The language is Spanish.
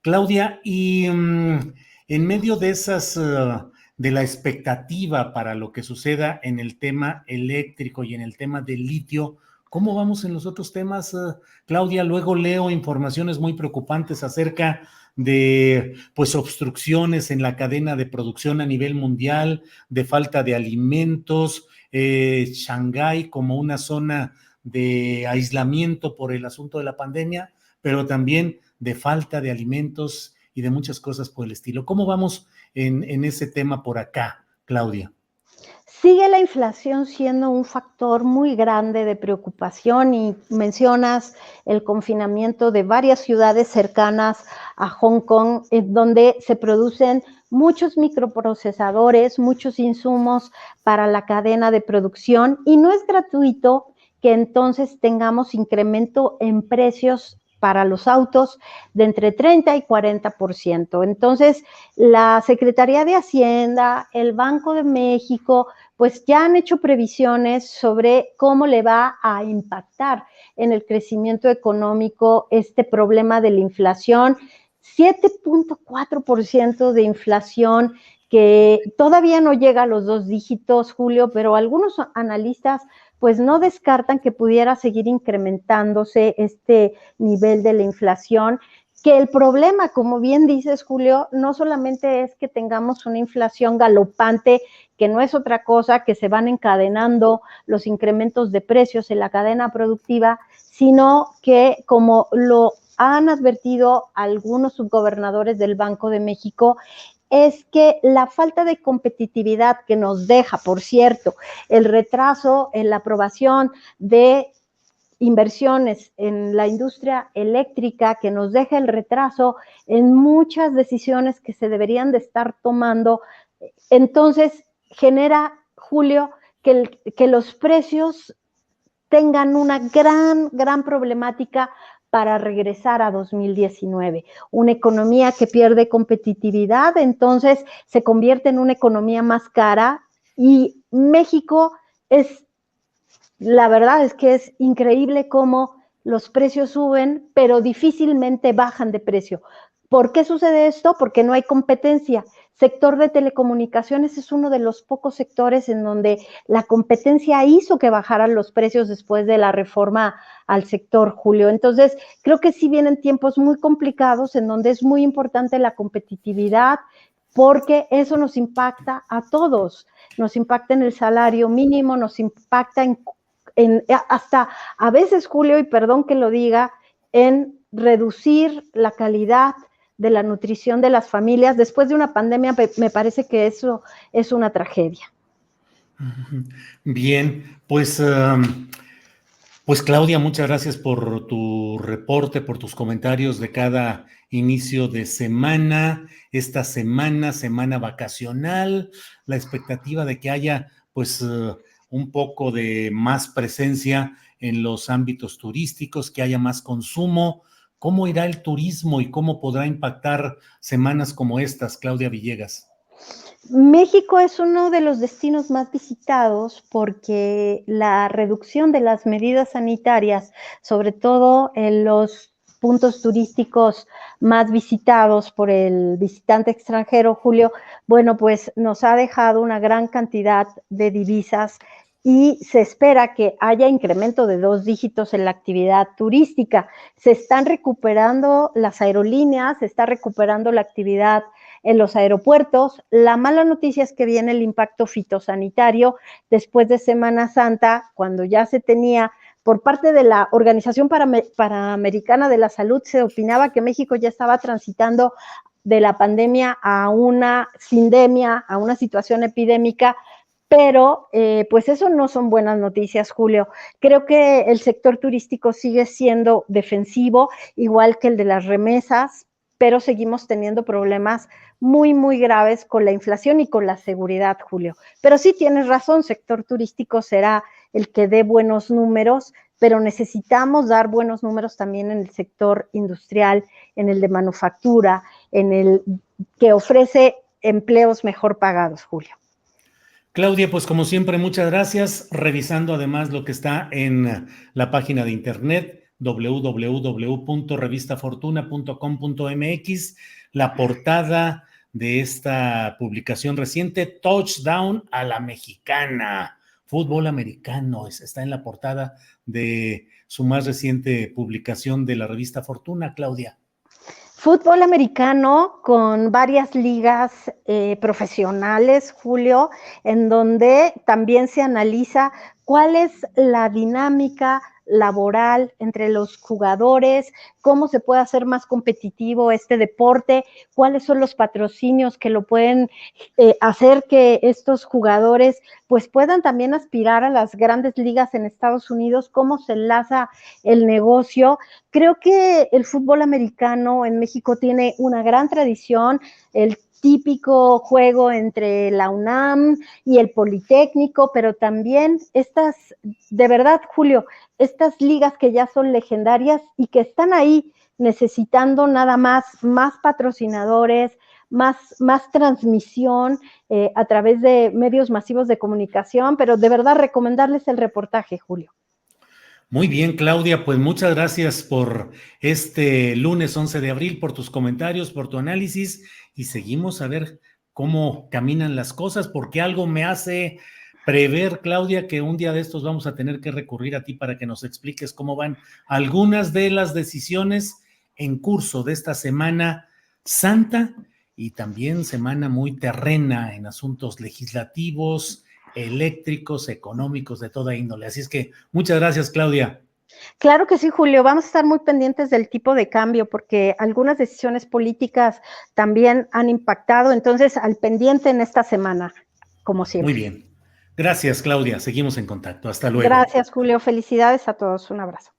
Claudia, y en medio de esas, de la expectativa para lo que suceda en el tema eléctrico y en el tema del litio, ¿cómo vamos en los otros temas, Claudia? Luego leo informaciones muy preocupantes acerca de, pues, obstrucciones en la cadena de producción a nivel mundial, de falta de alimentos, Shanghái como una zona de aislamiento por el asunto de la pandemia, pero también de falta de alimentos y de muchas cosas por el estilo. ¿Cómo vamos en ese tema por acá, Claudia? Sigue la inflación siendo un factor muy grande de preocupación y mencionas el confinamiento de varias ciudades cercanas a Hong Kong, en donde se producen muchos microprocesadores, muchos insumos para la cadena de producción y no es gratuito que entonces tengamos incremento en precios para los autos de entre 30 y 40%. Entonces, la Secretaría de Hacienda, el Banco de México, pues ya han hecho previsiones sobre cómo le va a impactar en el crecimiento económico este problema de la inflación. 7.4% de inflación, que todavía no llega a los 2 dígitos, Julio, pero algunos analistas pues no descartan que pudiera seguir incrementándose este nivel de la inflación, que el problema, como bien dices, Julio, no solamente es que tengamos una inflación galopante, que no es otra cosa que se van encadenando los incrementos de precios en la cadena productiva, sino que, como lo han advertido algunos subgobernadores del Banco de México, es que la falta de competitividad que nos deja, por cierto, el retraso en la aprobación de inversiones en la industria eléctrica, que nos deja el retraso en muchas decisiones que se deberían de estar tomando, entonces genera, Julio, que los precios tengan una gran problemática para regresar a 2019. Una economía que pierde competitividad, entonces se convierte en una economía más cara y México es, la verdad es que es increíble cómo los precios suben, pero difícilmente bajan de precio. ¿Por qué sucede esto? Porque no hay competencia. Sector de telecomunicaciones es uno de los pocos sectores en donde la competencia hizo que bajaran los precios después de la reforma al sector, Julio. Entonces, creo que sí vienen tiempos muy complicados en donde es muy importante la competitividad, porque eso nos impacta a todos. Nos impacta en el salario mínimo, nos impacta hasta a veces, Julio, y perdón que lo diga, en reducir la calidad de la nutrición de las familias. Después de una pandemia, me parece que eso es una tragedia. Bien, pues Claudia, muchas gracias por tu reporte, por tus comentarios de cada inicio de semana, esta semana, semana vacacional, la expectativa de que haya pues un poco de más presencia en los ámbitos turísticos, que haya más consumo. ¿Cómo irá el turismo y cómo podrá impactar semanas como estas, Claudia Villegas? México es uno de los destinos más visitados porque la reducción de las medidas sanitarias, sobre todo en los puntos turísticos más visitados por el visitante extranjero, Julio, bueno, pues nos ha dejado una gran cantidad de divisas y se espera que haya incremento de 2 dígitos en la actividad turística. Se están recuperando las aerolíneas, se está recuperando la actividad en los aeropuertos. La mala noticia es que viene el impacto fitosanitario después de Semana Santa, cuando ya se tenía por parte de la Organización Panamericana de la Salud, se opinaba que México ya estaba transitando de la pandemia a una sindemia, a una situación epidémica, pero pues eso no son buenas noticias, Julio. Creo que el sector turístico sigue siendo defensivo, igual que el de las remesas, pero seguimos teniendo problemas muy graves con la inflación y con la seguridad, Julio. Pero sí tienes razón, sector turístico será el que dé buenos números, pero necesitamos dar buenos números también en el sector industrial, en el de manufactura, en el que ofrece empleos mejor pagados, Julio. Claudia, pues como siempre, muchas gracias. Revisando además lo que está en la página de internet www.revistafortuna.com.mx, la portada de esta publicación reciente, Touchdown a la Mexicana, fútbol americano, está en la portada de su más reciente publicación de la revista Fortuna, Claudia. Fútbol americano con varias ligas profesionales, Julio, en donde también se analiza cuál es la dinámica laboral entre los jugadores, cómo se puede hacer más competitivo este deporte, cuáles son los patrocinios que lo pueden hacer que estos jugadores pues puedan también aspirar a las grandes ligas en Estados Unidos, cómo se enlaza el negocio. Creo que el fútbol americano en México tiene una gran tradición, el típico juego entre la UNAM y el Politécnico, pero también estas, de verdad, Julio, estas ligas que ya son legendarias y que están ahí necesitando nada más patrocinadores, más transmisión a través de medios masivos de comunicación, pero de verdad recomendarles el reportaje, Julio. Muy bien, Claudia, pues muchas gracias por este lunes 11 de abril, por tus comentarios, por tu análisis, y seguimos a ver cómo caminan las cosas, porque algo me hace prever, Claudia, que un día de estos vamos a tener que recurrir a ti para que nos expliques cómo van algunas de las decisiones en curso de esta Semana Santa y también semana muy terrena en asuntos legislativos, eléctricos, económicos, de toda índole. Así es que muchas gracias, Claudia. Claro que sí, Julio. Vamos a estar muy pendientes del tipo de cambio porque algunas decisiones políticas también han impactado. Entonces, al pendiente en esta semana, como siempre. Muy bien. Gracias, Claudia. Seguimos en contacto. Hasta luego. Gracias, Julio. Felicidades a todos. Un abrazo.